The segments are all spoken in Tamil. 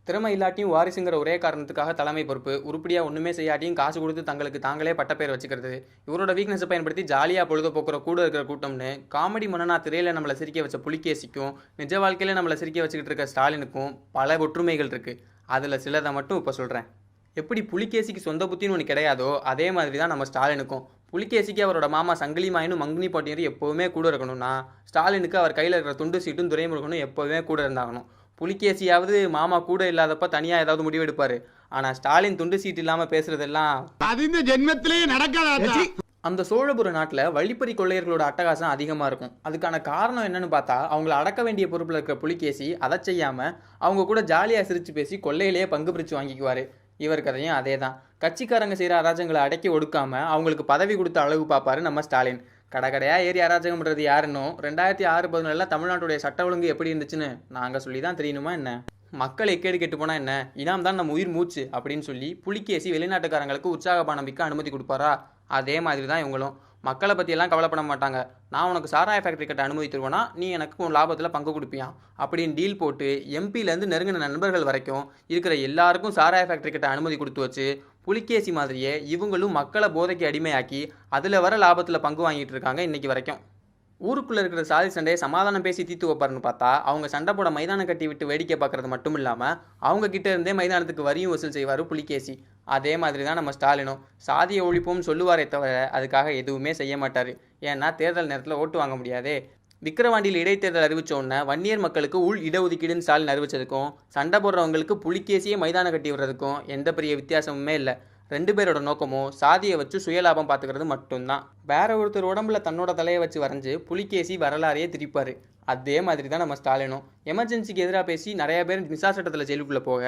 திறமை இல்லாட்டியும் வாரிசுங்கிற ஒரே காரணத்துக்காக தலைமை பொறுப்பு, உருப்படியாக ஒன்றுமே செய்யாட்டியும் காசு கொடுத்து தங்களுக்கு தாங்களே பட்டப்பேர் வச்சுக்கிறது, இவரோட வீக்னஸை பயன்படுத்தி ஜாலியாக பொழுது போக்குற கூட இருக்கிற கூட்டம்னு காமெடி மன்னனா திரையில நம்மளை சிரிக்க வச்ச புலிகேசிக்கும் நிஜ வாழ்க்கையில நம்மளை சிரிக்க வச்சுக்கிட்டு இருக்க ஸ்டாலினுக்கும் பல ஒற்றுமைகள் இருக்குது. அதில் சிலதை மட்டும் இப்போ சொல்கிறேன். எப்படி புலிகேசிக்கு சொந்த புத்தின்னு ஒன்று கிடையாதோ அதே மாதிரி தான் நம்ம ஸ்டாலினுக்கும். புலிகேசிக்கு அவரோட மாமா சங்கிலி மாயனும் மங்கினி பாட்டியரும் எப்போவுமே கூட இருக்கணும்னா, ஸ்டாலினுக்கு அவர் கையில் இருக்கிற துண்டு சீட்டும் துரைமுருகனும் எப்போவுமே கூட இருந்தாகணும். புலிகேசியாவது மாமா கூட இல்லாதப்ப தனியாக ஏதாவது முடிவெடுப்பார். ஆனால் ஸ்டாலின் துண்டு சீட் இல்லாமல் பேசுறதெல்லாம் அது இந்த ஜென்மத்திலேயே நடக்காது. அந்த சோழபுர நாட்டில் வழிப்பறி கொள்ளையர்களோட அட்டகாசம் அதிகமாக இருக்கும். அதுக்கான காரணம் என்னன்னு பார்த்தா, அவங்கள அடக்க வேண்டிய பொறுப்பில் இருக்கிற புலிகேசி அதை செய்யாமல் அவங்க கூட ஜாலியாக சிரித்து பேசி கொள்ளையிலேயே பங்கு பிரித்து வாங்கிக்குவார். இவர் கதையும் அதே தான். கட்சிக்காரங்க செய்கிற அராஜகங்களை அடக்கி ஒடுக்காமல் அவங்களுக்கு பதவி கொடுத்த அளவு பார்ப்பாரு நம்ம ஸ்டாலின். கடைக்கடையாக ஏறி அராஜகம் பண்ணுறது யாருன்னு 2006-17 தமிழ்நாட்டுடைய சட்ட ஒழுங்கு எப்படி இருந்துச்சுன்னு நாங்கள் சொல்லி தான் தெரியணுமா என்ன? மக்கள் எக்கேடு கெட்டு போனால் என்ன, இனாம் தான் நம்ம உயிர் மூச்சு அப்படின்னு சொல்லி புலிகேசி வெளிநாட்டுக்காரங்களுக்கு உற்சாகபானம் விற்க அனுமதி கொடுப்பாரா? அதே மாதிரி தான் இவங்களும். மக்களை பற்றியெல்லாம் கவலைப்பட மாட்டாங்க. நான் உனக்கு சாராய ஃபேக்ட்ரி கட்ட அனுமதி தருவேனா, நீ எனக்கு உன் லாபத்தில் பங்கு கொடுப்பியான் அப்படின்னு டீல் போட்டு எம்பியிலேருந்து நெருங்கின நண்பர்கள் வரைக்கும் இருக்கிற எல்லாருக்கும் சாராய ஃபேக்ட்ரி கட்ட அனுமதி கொடுத்து வச்சு புலிகேசி மாதிரியே இவங்களும் மக்களை போதைக்கு அடிமையாக்கி அதில் வர லாபத்தில் பங்கு வாங்கிட்டு இருக்காங்க இன்னைக்கு வரைக்கும். ஊருக்குள்ளே இருக்கிற சாதி சண்டையை சமாதானம் பேசி தீர்த்து வைப்பாருன்னு பார்த்தா, அவங்க சண்டை போட மைதானம் கட்டி விட்டு வேடிக்கை பார்க்குறது மட்டும் இல்லாமல் அவங்க கிட்ட இருந்தே மைதானத்துக்கு வரியும் வசூல் செய்வார் புலிகேசி. அதே மாதிரி தான் நம்ம ஸ்டாலினும். சாதியை ஒழிப்போம்னு சொல்லுவாரே தவிர அதுக்காக எதுவுமே செய்ய மாட்டார். ஏன்னா தேர்தல் நேரத்தில் ஓட்டு வாங்க முடியாதே. விக்கிரவாண்டியில் இடைத்தேர்தல் அறிவித்த உடனே வன்னியர் மக்களுக்கு உள் இடஒதுக்கீடுன்னு ஸ்டாலின் அறிவிச்சதுக்கும் சண்டை போடுறவங்களுக்கு புலிகேசியே மைதானம் கட்டி விடுறதுக்கும் எந்த பெரிய வித்தியாசமுமே இல்லை. ரெண்டு பேரோட நோக்கமும் சாதியை வச்சு சுயலாபம் பார்த்துக்கிறது மட்டும்தான். வேற ஒருத்தர் உடம்புல தன்னோட தலையை வச்சு வரைஞ்சி புலிகேசி வரலாறையே திரிப்பார். அதே மாதிரி தான் நம்ம ஸ்டாலினும். எமர்ஜென்சிக்கு எதிராக பேசி நிறைய பேர் மிசா சட்டத்தில் ஜெயிலுக்குள்ளே போக,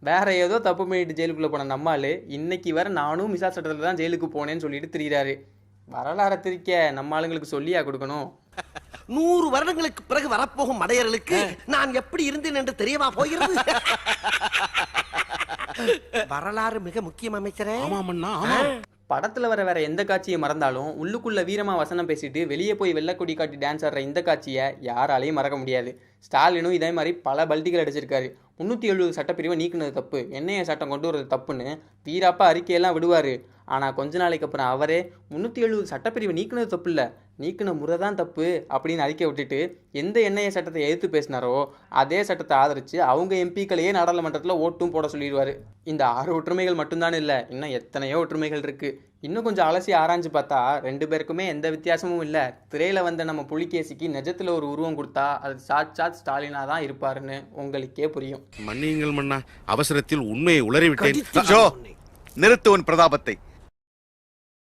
வேற ஏதோ தப்பு பண்ணிட்டு ஜெயிலுக்குள்ளே போன நம்மால் இன்னைக்கு வர நானும் மிசா சட்டத்தில் தான் ஜெயிலுக்கு போனேன்னு சொல்லிட்டு திரிகிறாரு. வரலாறை திரிக்க நம்ம ஆளுங்களுக்கு சொல்லியா கொடுக்கணும்? 100 வருடங்களுக்கு பிறகு வரப்போகும் மடையர்களுக்கு நான் எப்படி இருந்தேன் என்று தெரியவா போகிறது? வரலாறு மிக முக்கியம் அமைச்சரே. படத்தில் வர வேற எந்த காட்சியை மறந்தாலும் உள்ளுக்குள்ள வீரமா வசனம் பேசிட்டு வெளியே போய் வெள்ளக்கொடி காட்டி டான்ஸ் ஆடுற இந்த காட்சியை யாராலையும் மறக்க முடியாது. ஸ்டாலினும் இதே மாதிரி பல பல்டிகள் அடிச்சிருக்காரு. 370 சட்டப்பிரிவை நீக்கினது தப்பு, என்ஐஏ சட்டம் கொண்டு வரது தப்புன்னு வீராப்பா அறிக்கையெல்லாம் விடுவார். ஆனால் கொஞ்ச நாளைக்கு அப்புறம் அவரே 370 சட்டப்பிரிவை நீக்கினது தப்பு இல்லை, நீக்கின முறை தான் தப்பு அப்படின்னு அறிக்கை விட்டுட்டு எந்த என்ஐஏ சட்டத்தை எதிர்த்து பேசினாரோ அதே சட்டத்தை ஆதரித்து அவங்க எம்பிக்களையே நாடாளுமன்றத்தில் ஓட்டும் போட சொல்லிடுவார். இந்த 6 ஒற்றுமைகள் மட்டும்தான் இல்லை, இன்னும் எத்தனையோ ஒற்றுமைகள் இருக்குது. இன்னும் கொஞ்சம் அலசி ஆராய்ஞ்சு பார்த்தா ரெண்டு பேருக்குமே எந்த வித்தியாசமும் இல்லை. திரையில் வந்த நம்ம புலிகேசிக்கு நிஜத்தில் ஒரு உருவம் கொடுத்தா அது சாட்சாத் ஸ்டாலினா தான் இருப்பாருன்னு உங்களுக்கே புரியும். மன்னியுங்கள் மன்னா, அவசரத்தில் உண்மையை உளறிவிட்டேன். நிறுத்துவன் பிரதாபத்தை.